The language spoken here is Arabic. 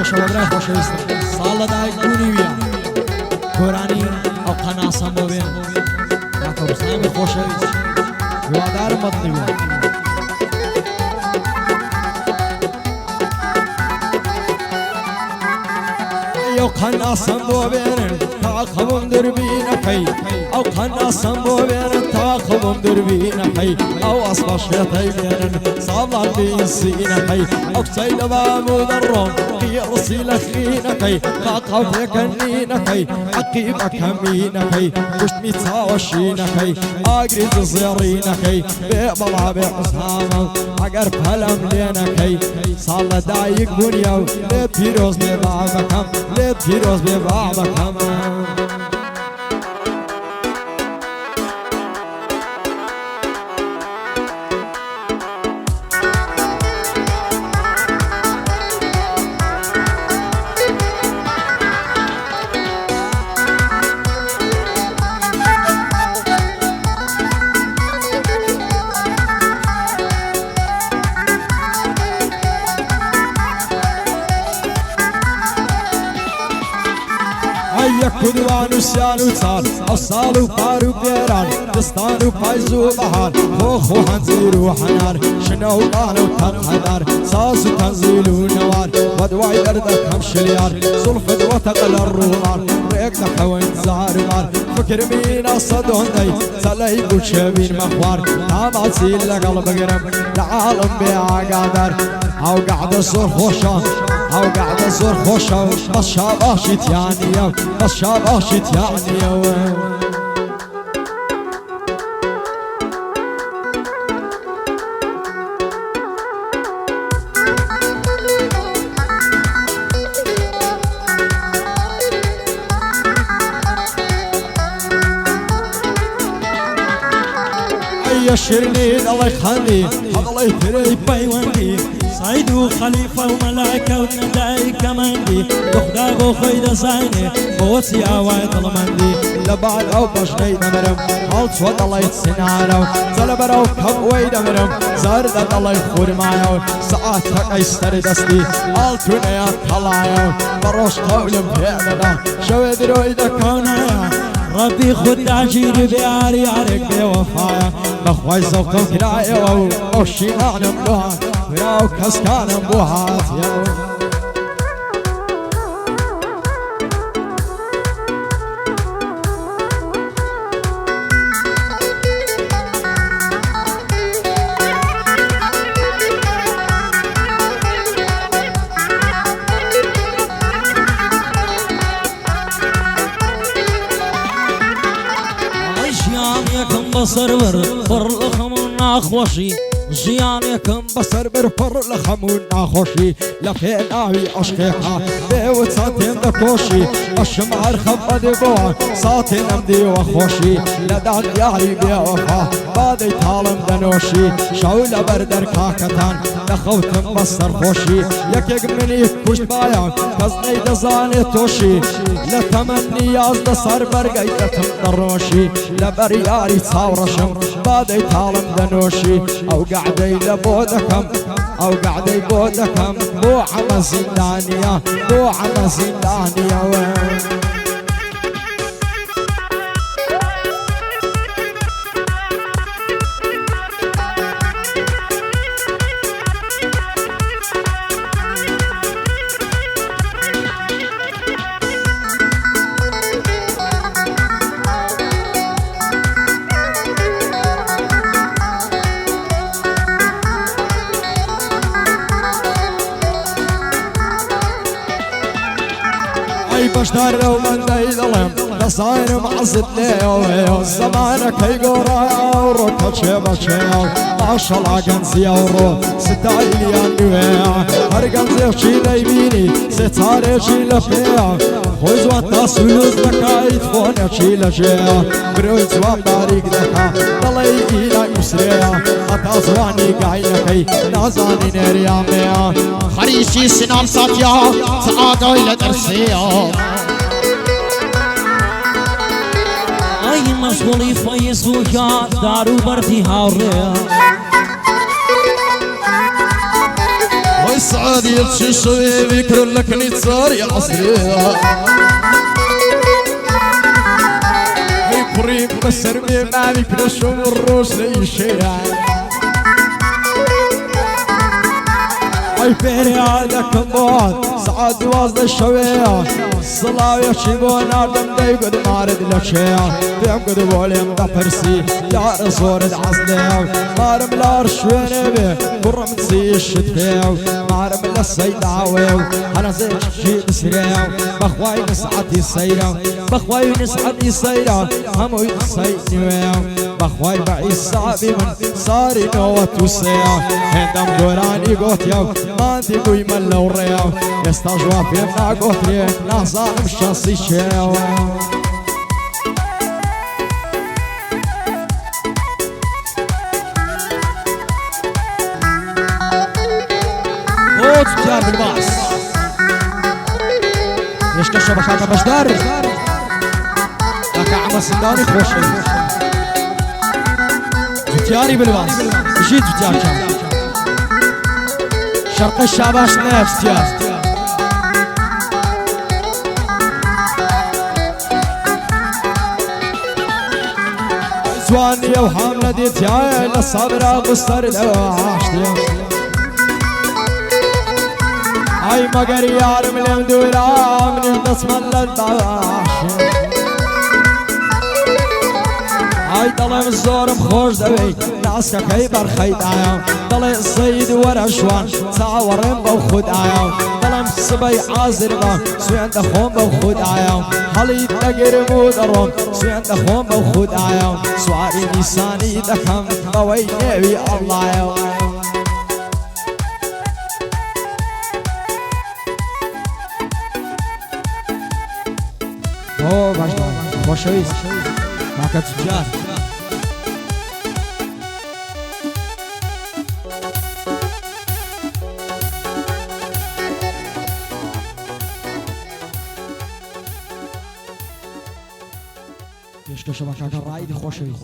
شبابرای خوشویستم سال دایک بونی ویا کورانی او قناسم بوین ناکو سام خوشویست یوادار مدنی ویا او قناسم بوین تاخم دربینا کی او قناسم بوین تاخم دربینا کی او اصبح شيطي بين صابر بيسينا کی او سيد بابو درون في رسيل خينا کی قاقف كنينا کی عقيبك همينا کی مش متساوشينا کی اجري زيرينا کی ببلا بحسام اگر فلم لينا کی صال دايق بنيو لبيروز ببابكم لبيروز ببابكم كدوان وسيان وصال أصال وفارو بيران دستان وفايزو بحار خوخ وحنزير وحنار شنو قالوا تنحدار صاص وتنزيل ونوار ودواي دردك هم شليار صلفد وتقل الرومار ريقنا حوين زهر مار فكر مين أصدون دي سلايب وشبين مخوار تامات سيل لقلب قرب لعالم بيع قادر أو قاعد الصور خوشان او قاعد الزور خوشة بس شاباشت يعني بس شاباشت يعني أي شرنين الله يخلي الله يتري بيواني سعيد وخليفة وملاكة ونداي كماندي دخداغو خيدا زايني بوتي عوايد الماندي لبعد أو بشني دمرم خالد صوت الله يتسنعرو زلبرو كبوي دمرم زاردت الله يخور معيو ساعتك ايستر دستي عالتوني يا طلعيو بروش قولم بيعمنا شويد رويدا كونايا ربي خد عجيري بياري عارك بوفايا بخواي زوقم كرايو وشي معنى ملوها وياو كسكان بوهات ياو بصر فرلخم ناخوشي جيانكم بصر برفر لخمون ناخوشي لفيناوي عشقها بيوت ساتين دكوشي الشمعر خبد بوع ساتين امدي وخوشي لدان ياري بيوفا بادي تالم دنوشي شاول بردر كاكتان لخوتم بصر خوشي يكيق مني كشت بايا كزني دزاني توشي لتمني يازد صار برقاي لتم دروشي لبرياري تصاورشم بادي تالم دنوشي او قعدي لبودكم او قعدي بودكم بو عم زندانية بو عم زندانية وين بشتر ومن ديدلم لصاير معزد ليو زمانك يقورا وركض شيبا شيو ما شاء الله قنزي ورو ستايل يا نويا هر قنزي وشي ليبيني ستاري شي لفيا خوز وانتا سلوز بكايت فوني شي لجيا بروز وان باريك دكا دلي إينا يسريا اتا زواني قاينكي نازاني نيريا ميا خريشي سنام ساتيا سعادة إلى درسيا أي مشغولي فايز ويا دارو بردي هاوريا سعادي تشوي بكر لك نتصار يا عصري بريم بسر ما بكر شو الروس ليشيع اي فيري عادك موت سعاد واصل الشوية الصلاة يشيبون عردم ديقود مارد لشيع بيم قد بوليم دفرسي يا رسول عصليو مارم لارشويني بي برم تسيش تفيو مارم للسيداويو انا زيك شيد سريو بخواي نسعتي سيرو بخواي نسعتي سيرو همو يسينيو بخواي بعيس صعبي من صاري نوات وسيو هندم قراني قوتيو ما ديقو يملو ريو يستجوا في قوتري نهزار مشاصي شيو اوت تجار بالباص ايش كشف بشاطة بشدار لك عم السنداني خوشي تجاري بالباص جيت تجار كان شرق الشعباش نفس تجار زواني وحاملة ديتيا للصبر مسترد عاشتي هاي مقر يار مليم دورا من البصمة للباشي هاي طلع الزور مخوش دبي ناسك كيبر خيط عيو طلع الصيد ورا شوان تعورن بوخد عيو طلع الصبي عازر با سوين دخون بوخد عيو حلي تقر مودرون سوين دخون بوخد عيو سواري نيساني دكم بويني بي الله عيو اوه باشا خوشويس ماكا تجار يشكى شبكة الرائد خوشويس